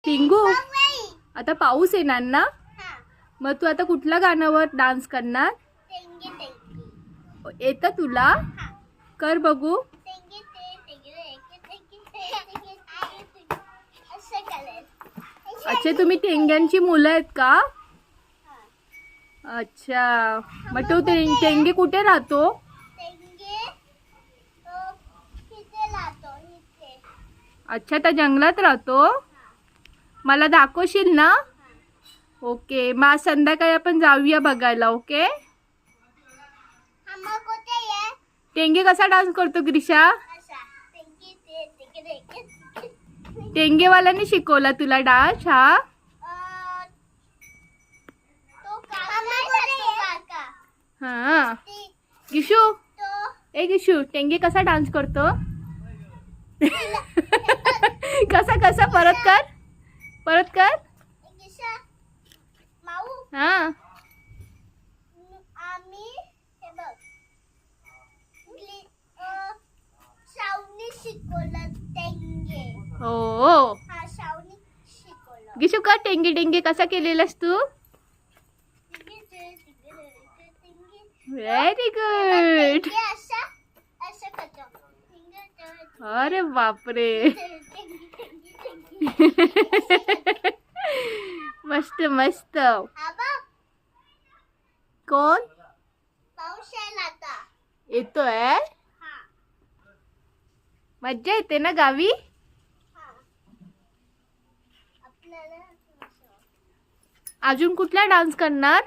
टिंगू, आता पाऊस येणार ना, मग तू आता कुठल्या गाण्यावर डान्स करणार? येतं तुला? कर बघू. अच्छा, तुम्ही टेंग्यांची मुलं आहेत का? अच्छा, मग तो टेंगे कुठे राहतो? अच्छा, त्या जंगलात राहतो. मला दाखवशील ना? ओके, मग आज संध्याकाळी आपण जाऊया बघायला. ओके. टेंगे कसा डान्स करतो ग्रीशा? टेंगेवाल्याने शिकवला तुला डान्स हा? हा. गिशू, ए गिशू, टेंगे कसा डान्स करतो? कसा कसा परत कर, परत कर. हा. हो. गिशू, का टेंगे टेंगे कसा केलेलास तू? Very good. अरे बापरे. मस्त मस्त. कोण येतोय? मज्जा येते ना गावी? अजून कुठला डान्स करणार?